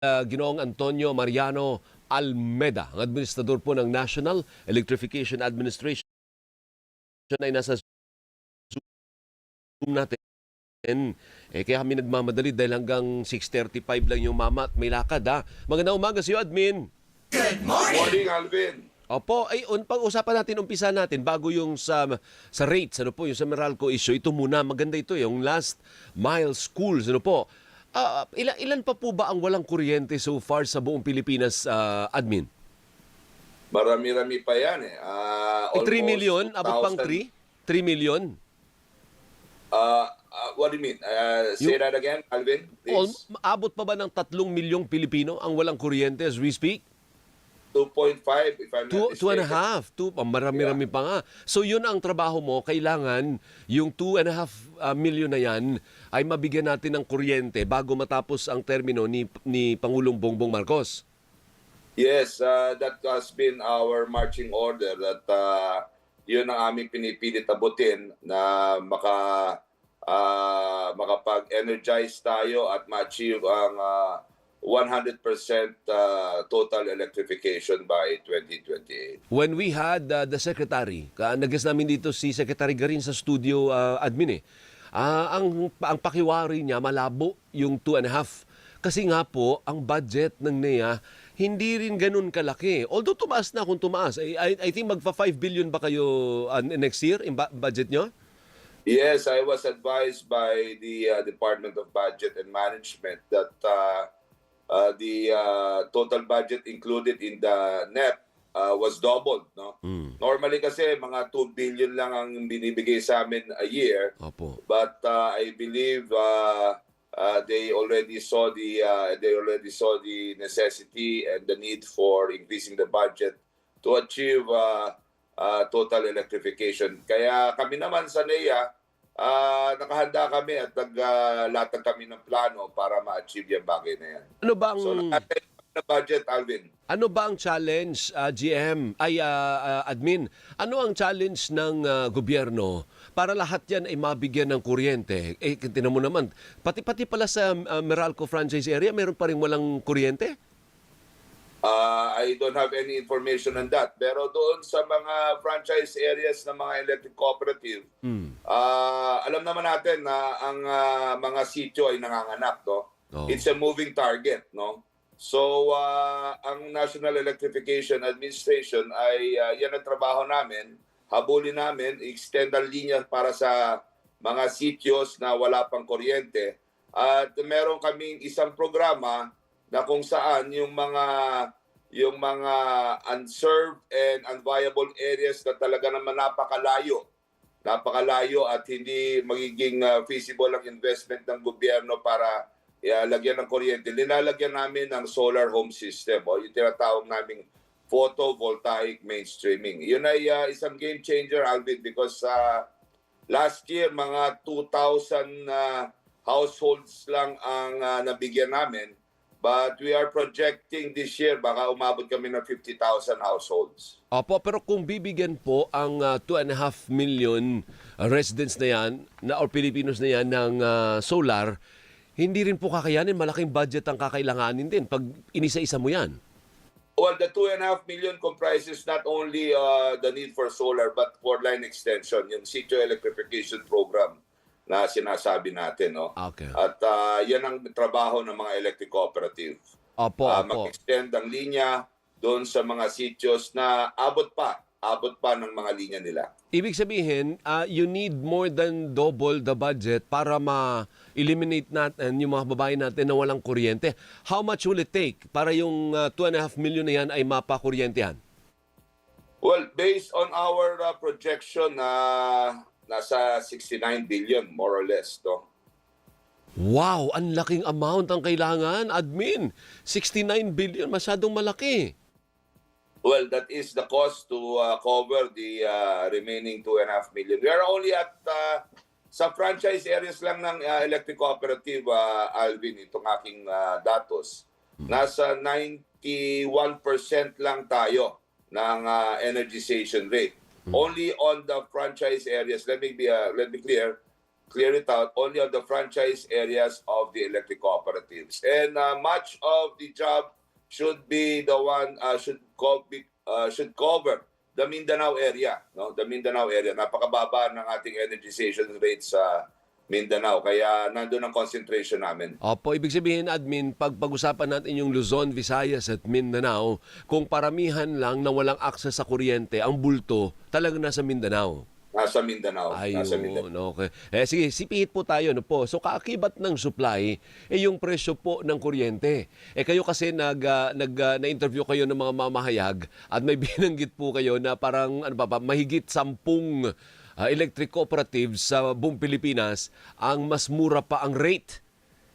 Ginoong Antonio Mariano Almeda, ang administrador po ng National Electrification Administration ay nasa Zoom natin. Kaya kami nagmamadali dahil hanggang 6:35 lang yung mama at may lakad ha. Magandang umaga sa iyo, admin. Good morning, Alvin. Opo, ay pag-usapan natin, umpisa natin bago yung sa rates, ano po, yung sa Meralco issue. Ito muna, maganda ito, yung last mile schools, ano po. Ilan pa po ba ang walang kuryente so far sa buong Pilipinas, admin? Marami-rami pa yan eh. 3 million? 2,000. Abot pang 3? 3 million? What do you mean? Say that again, Alvin, please. Abot pa ba ng 3 milyong Pilipino ang walang kuryente as we speak? 2.5 if I'm not mistaken. 2.5. Marami-rami pa nga. So yun ang trabaho mo. Kailangan yung 2.5 million na yan ay mabigyan natin ng kuryente bago matapos ang termino ni Pangulong Bongbong Marcos. Yes, that has been our marching order that yun ang aming pinipilit abutin na makapag-energize tayo at ma-achieve ang 100% total electrification by 2028. When we had the secretary, nagas namin dito si Secretary Garin sa studio, admin ang pakiwari niya malabo yung 2.5. Kasi nga po, ang budget ng NEA hindi rin ganun kalaki. Although tumaas na kung tumaas. I think magfa 5 billion ba kayo next year in budget nyo? Yes, I was advised by the Department of Budget and Management that the total budget included in the NEP was doubled. No? Normally kasi mga 2 billion lang ang binibigay sa amin a year. Opo. But I believe they already saw the necessity and the need for increasing the budget to achieve total electrification. Kaya kami naman sa NEA, nakahanda kami at naglatag kami ng plano para ma-achieve yung bagay na yan. Ano ba ang So, na budget, Alvin. Ano ba ang challenge, admin? Ano ang challenge ng gobyerno para lahat yan ay mabigyan ng kuryente? Tinan mo naman, pati pala sa Meralco franchise area, meron pa rin walang kuryente? I don't have any information on that. Pero doon sa mga franchise areas ng mga electric cooperative, alam naman natin na ang mga sitio ay nanganganak. No? Oh. It's a moving target. No? So, ang National Electrification Administration ay yan ang trabaho namin. Habulin namin, extend ang linya para sa mga sitios na wala pang kuryente. At meron kaming isang programa na kung saan yung mga unserved and unviable areas na talaga naman napakalayo at hindi magiging feasible ang investment ng gobyerno para lagyan ng kuryente. Linalagyan namin ng solar home system o yung tinatawag naming photovoltaic mainstreaming. Yun ay isang game changer, Alvin, because last year mga 2,000 households lang ang nabigyan namin. But we are projecting this year, baka umabot kami ng 50,000 households. Opo, pero kung bibigyan po ang 2.5 million residents na yan, or Pilipinos na yan ng solar, hindi rin po kakayanin, malaking budget ang kakailanganin din pag inisa-isa mo yan. Well, the 2.5 million comprises not only the need for solar, but for line extension, yung sitio electrification program na sinasabi natin. No? Okay. At yan ang trabaho ng mga electric cooperative. Opo. Mag-extend ang linya doon sa mga sitios na abot pa ng mga linya nila. Ibig sabihin, you need more than double the budget para ma-eliminate natin yung mga babae natin na walang kuryente. How much will it take para yung 2.5 million na yan ay mapakuryentehan? Well, based on our projection, nasa 69 billion more or less. No? Wow, ang laking amount ang kailangan, admin. 69 billion, masyadong malaki. Well, that is the cost to cover the remaining 2.5 million. We are only at sa franchise areas lang ng electric cooperative, Alvin, itong aking datos. Nasa 91% lang tayo ng energization rate. Only on the franchise areas, let me clear, clear it out only on the franchise areas of the electric cooperatives. And much of the job should be the one should cover the Mindanao area, no? The Mindanao area. Napakababa ng ating energization rates sa Mindanao, kaya nandun ang concentration namin. Opo, ibig sabihin, admin, pag-usapan natin yung Luzon, Visayas at Mindanao, kung paramihan lang na walang access sa kuryente, ang bulto talagang nasa Mindanao. Nasa Mindanao. Nasa Ayun, Mindanao. okay. Sige, sipihit po tayo, no po. So, kaakibat ng supply, yung presyo po ng kuryente. Kayo kasi na-interview kayo ng mga mamahayag at may binanggit po kayo na parang, mahigit 10 electric cooperatives sa buong Pilipinas ang mas mura pa ang rate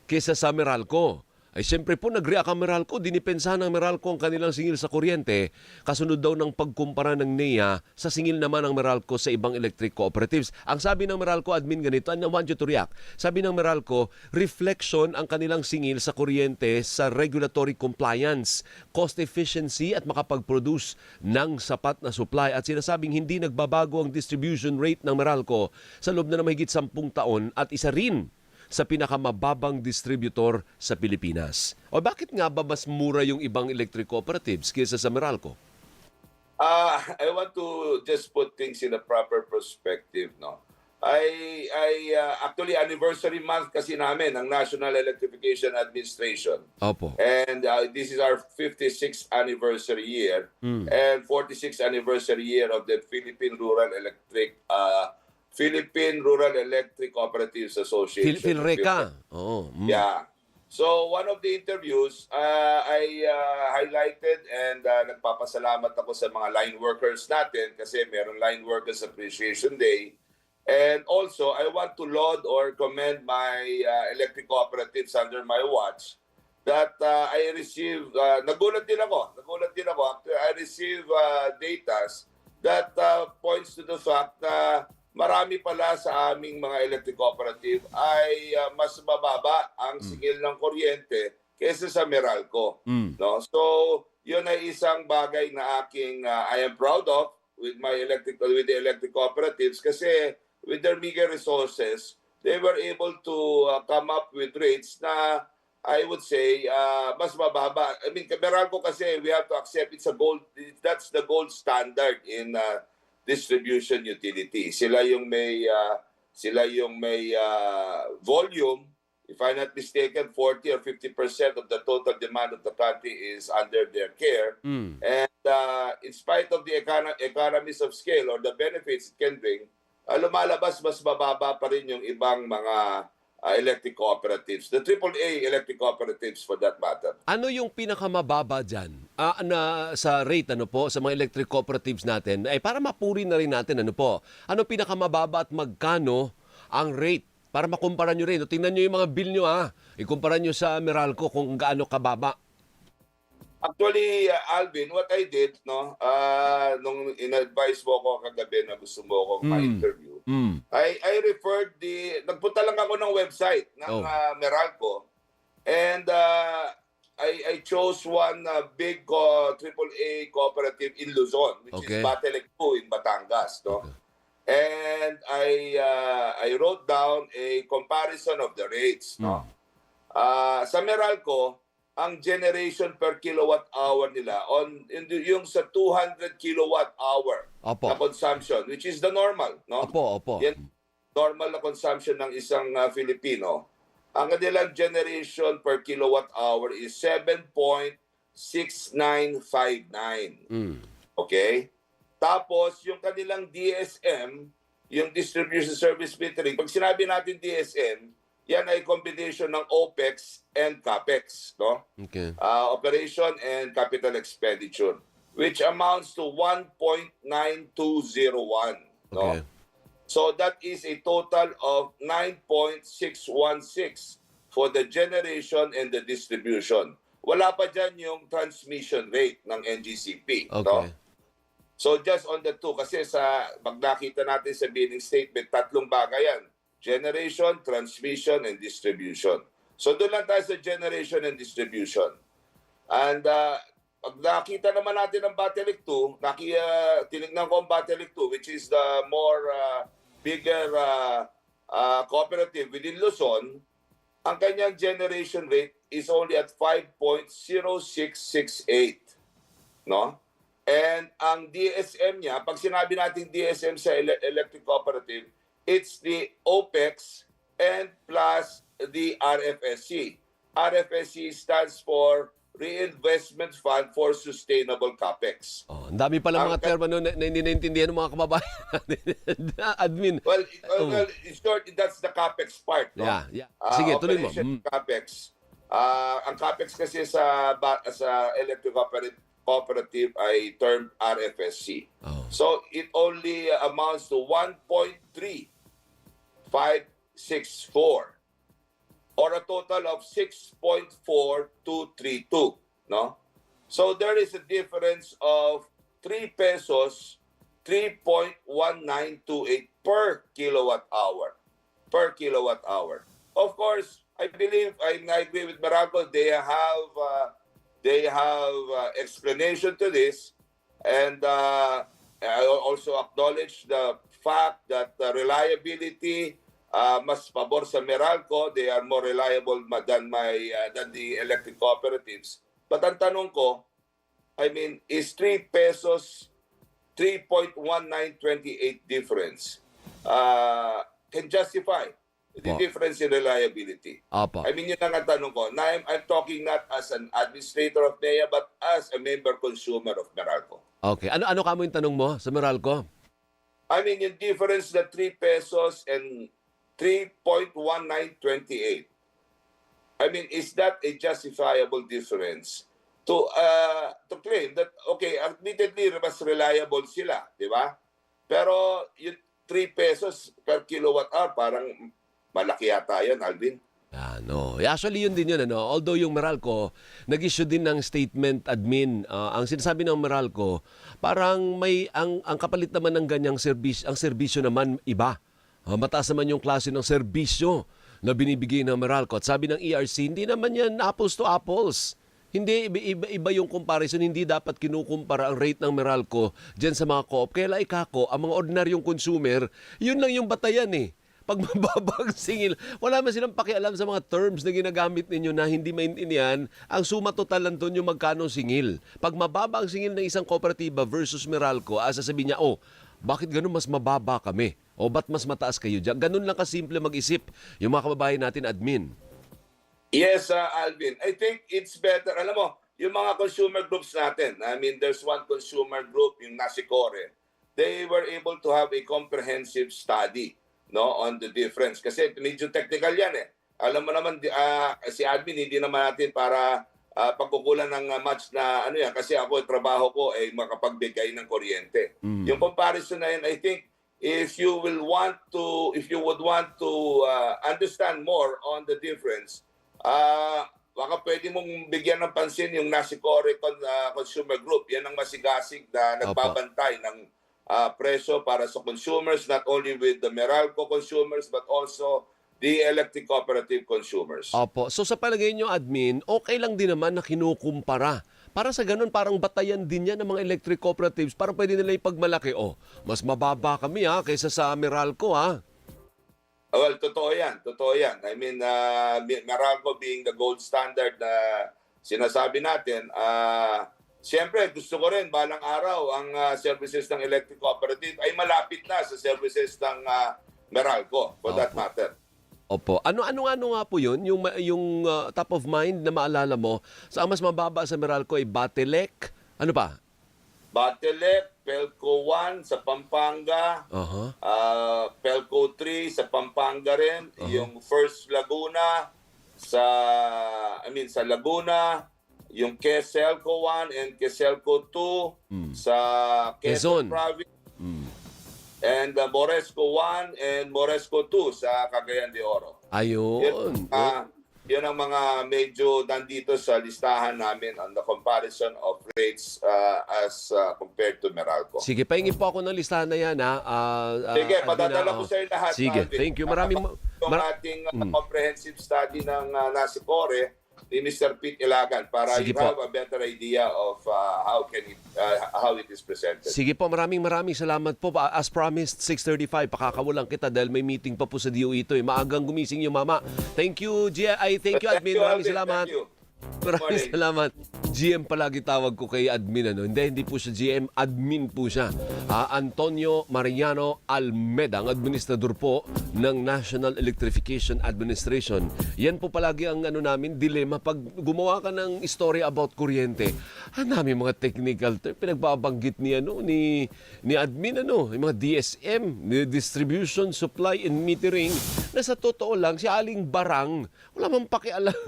kaysa sa Meralco. Ay siyempre po nag-react ang Meralco, dinipensahan ng Meralco ang kanilang singil sa kuryente, kasunod daw ng pagkumpara ng NEA sa singil naman ng Meralco sa ibang electric cooperatives. Ang sabi ng Meralco admin ganito, and I want you to react. Sabi ng Meralco, reflection ang kanilang singil sa kuryente sa regulatory compliance, cost efficiency at makapag-produce ng sapat na supply. At sinasabing hindi nagbabago ang distribution rate ng Meralco sa loob na mahigit 10 taon at isa rin sa pinakamababang distributor sa Pilipinas. O bakit nga ba mas mura yung ibang electric cooperatives kaysa sa Meralco? I want to just put things in a proper perspective, no. Actually anniversary month kasi namin ng National Electrification Administration. Opo. And this is our 56th anniversary year and 46th anniversary year of the Philippine Rural Electric Cooperatives Association. Philreca. Oh. Yeah. So one of the interviews, I highlighted and nagpapasalamat ako sa mga line workers natin kasi meron Line Workers Appreciation Day. And also, I want to laud or commend my electric cooperatives under my watch that I received, nagulat din ako. I received data that points to the fact na marami pala sa aming mga electric cooperative ay mas mababa ang singil ng kuryente kaysa sa Meralco. No? So, yun ay isang bagay na I am proud of with the electric cooperatives kasi with their meager resources, they were able to come up with rates na I would say mas mababa. I mean, Meralco kasi we have to accept that's the gold standard in distribution utility. Sila yung may volume. If I'm not mistaken, 40 or 50% of the total demand of the country is under their care. And in spite of the economies of scale or the benefits it can bring, lumalabas mas mababa pa rin yung ibang mga electric cooperatives. The AAA electric cooperatives for that matter. Ano yung pinakamababa dyan na sa rate po sa mga electric cooperatives natin? Para mapuri na rin natin ano pinakamababa at magkano ang rate? Para makumpara nyo rin. Tingnan nyo yung mga bill nyo ikumpara nyo sa Meralco kung gaano kababa. Actually, Alvin, what I did, nung in-advise mo ako kagabi na gusto mo akong ma-interview, I referred nagpunta lang ako ng website ng Meralco and I chose one big AAA cooperative in Luzon, which is Batelec 2 in Batangas, no? Okay. And I wrote down a comparison of the rates, no? Sa Meralco, ang generation per kilowatt hour nila yung sa 200 kilowatt hour na consumption, which is the normal, no? Opo. Yan, normal na consumption ng isang Filipino. Ang kanilang generation per kilowatt hour is 7.6959. Okay? Tapos yung kanilang DSM, yung distribution service metering, pag sinabi natin DSM, yan ay combination ng OPEX and CAPEX, no? Okay. Operation and capital expenditure, which amounts to 1.9201, no? Okay. So that is a total of 9.616 for the generation and the distribution. Wala pa dyan yung transmission rate ng NGCP, no? So just on the two, kasi pag nakita natin sa billing statement, tatlong bagay yan. Generation, transmission, and distribution. So doon lang tayo sa generation and distribution. And pag nakita naman natin ang Batelec 2, tinignan ko ang Batelec 2, which is the more bigger cooperative within Luzon, ang kanyang generation rate is only at 5.0668, no? And ang DSM niya, pag sinabi natin DSM sa electric cooperative, it's the OPEX and plus the RFSC. RFSC stands for Reinvestment Fund for Sustainable CAPEX. Oh, ang dami pala mga term na hindi naintindihan ng mga kababayan natin. Admin. Well, in short, that's the CAPEX part. No? Yeah. Sige, tuloy mo. Operation CAPEX. Ang CAPEX kasi sa electric cooperative ay termed RFSC. Oh. So it only amounts to 1.3564 or a total of 6.4232, no? So there is a difference of 3 pesos 3.1928 per kilowatt hour. Of course, I believe I agree with Meralco. They have explanation to this, and I also acknowledge the fact that the reliability mas pabor sa Meralco. They are more reliable than the electric cooperatives. But ang tanong ko, I mean, is 3 pesos 3.1928 difference can justify the difference in reliability? Apa. I mean, yun ang tanong ko. Now, I'm talking not as an administrator of NEA, but as a member consumer of Meralco. Okay. Ano ka mo yung tanong mo sa Meralco? I mean, yung difference na 3 pesos and 3.1928. I mean, is that a justifiable difference to claim that, okay, admittedly, mas reliable sila, di ba? Pero yung 3 pesos per kilowatt hour, parang malaki yata yan, Alvin. No. Actually, yun din yun. Although yung Meralco, nag-issue din ng statement admin. Ang sinasabi ng Meralco, parang may ang kapalit naman ng ganyang serbisyo, ang serbisyo naman iba. Mataas naman yung klase ng serbisyo na binibigay ng Meralco. At sabi ng ERC, hindi naman yan apples to apples. Hindi, iba yung comparison. Hindi dapat kinukumpara ang rate ng Meralco dyan sa mga co-op. Kaya ikako, ang mga ordinaryong consumer, yun lang yung batayan eh. Pag mababa ang singil, wala man silang pakialam sa mga terms na ginagamit ninyo na hindi maintindihan, ang suma total lang doon yung magkano singil. Pag mababa ang singil ng isang kooperatiba versus Meralco, sasabihin niya, bakit ganun mas mababa kami? O ba't mas mataas kayo dyan? Ganun lang kasimple mag-isip yung mga kababayan natin, admin. Yes, Alvin. I think it's better. Alam mo, yung mga consumer groups natin, I mean, there's one consumer group, yung Nasicore. They were able to have a comprehensive study, no, on the difference. Kasi medyo technical yan eh. Alam mo naman, si admin, hindi naman natin para pagkukulan ng match na ano yan. Kasi ako, trabaho ko ay makapagbigay ng kuryente. Yung comparison na yan, I think, if you would want to understand more on the difference, baka pwede mong bigyan ng pansin yung Nasicore Consumer Group. Yan ang masigasig na nagbabantay ng presyo para sa consumers, not only with the Meralco consumers, but also the electric cooperative consumers. Opo. So sa palagay nyo, admin, okay lang din naman na kinukumpara. Para sa ganun, parang batayan din yan ng mga electric cooperatives. Parang pwede nila ipagmalaki. Mas mababa kami kaysa sa Meralco Well, totoo yan. I mean, Meralco being the gold standard na sinasabi natin, siyempre gusto ko rin balang araw ang services ng electric cooperative ay malapit na sa services ng Meralco for that matter. Opo. Ano nga po yun? Yung top of mind na maalala mo, sa mas mababa sa Meralco ay Batelec? Ano pa? Batelec, Pelco 1 sa Pampanga, Pelco 3 sa Pampanga rin, yung First Laguna sa Laguna, yung Quezalco 1 and Quezalco 2 sa Quezon Province, and Moresco 1 and Moresco 2 sa Cagayan de Oro. Ayun. Yun ang mga medyo nandito sa listahan namin on the comparison of rates as compared to Meralco. Sige, pahingi po ako ng listahan na yan. Sige, padadala ko sa iyo lahat. Sige, thank you. Maraming yung ating comprehensive study ng Nasicore ni Mr. Pete Ilagan para Sige you po. have a better idea of how it is presented. Sige po, maraming salamat po. As promised, 6:35, pakakawalan kita dahil may meeting pa po sa DOE ito. Maagang gumising yung mama. Thank you, thank you, admin. Maraming Alvin. salamat. Thank you. Maraming morning. salamat. GM palagi tawag ko kay admin. Hindi po siya GM, admin po siya. Antonio Mariano Almeda, ang administrador po ng National Electrification Administration. Yan po palagi ang namin, dilema. Pag gumawa ka ng istorya about kuryente, namin mga technical term, pinagbabanggit ni admin, yung mga DSM, distribution, supply, and metering, na sa totoo lang, si Aling Barang, wala mang pakialam.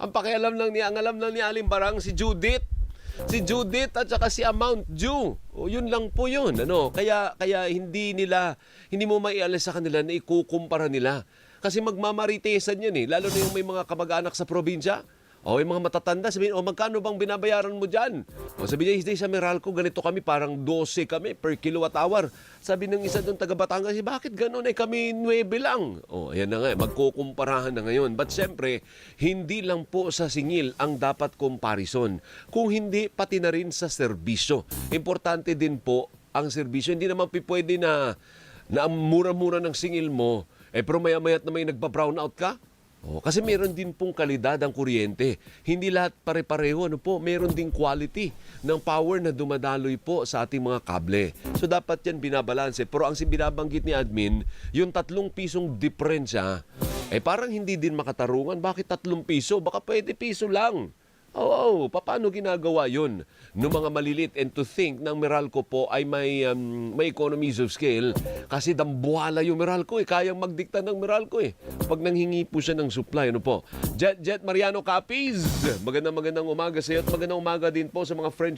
Ang alam lang ni Aling Barang, si Judith at saka si amount due. O yun lang po yun. Kaya hindi mo maialis sa kanila na ikukumpara nila. Kasi magmamaritesan yan lalo na yung may mga kamag-anak sa probinsya. O yung mga matatanda, sabihin, magkano bang binabayaran mo dyan? O sabi niya, sa Meralco, ganito kami, parang 12 kami per kilowatt hour. Sabi ng isa doon taga Batangas, bakit gano'n? Kami 9 lang. O, ayan na nga, magkukumparahan na ngayon. But siyempre, hindi lang po sa singil ang dapat comparison. Kung hindi, pati na rin sa serbisyo. Importante din po ang serbisyo. Hindi naman pwede na ang mura-mura ng singil mo, pero maya-mayat na may nagpa-brown out ka. Kasi meron din pong kalidad ang kuryente. Hindi lahat pare-pareho. Meron ding quality ng power na dumadaloy po sa ating mga kable. So dapat yan binabalanse. Pero ang binabanggit ni admin, yung 3 pisong diferensya, parang hindi din makatarungan. Bakit 3 piso? Baka pwede piso lang. Paano ginagawa yun ng mga malilit? And to think ng Meralco po ay may economies of scale kasi dambuhala yung Meralco kayang magdikta ng Meralco pag nanghingi po siya ng supply. Jet Mariano Capiz, magandang umaga sa iyo at magandang umaga din po sa mga friends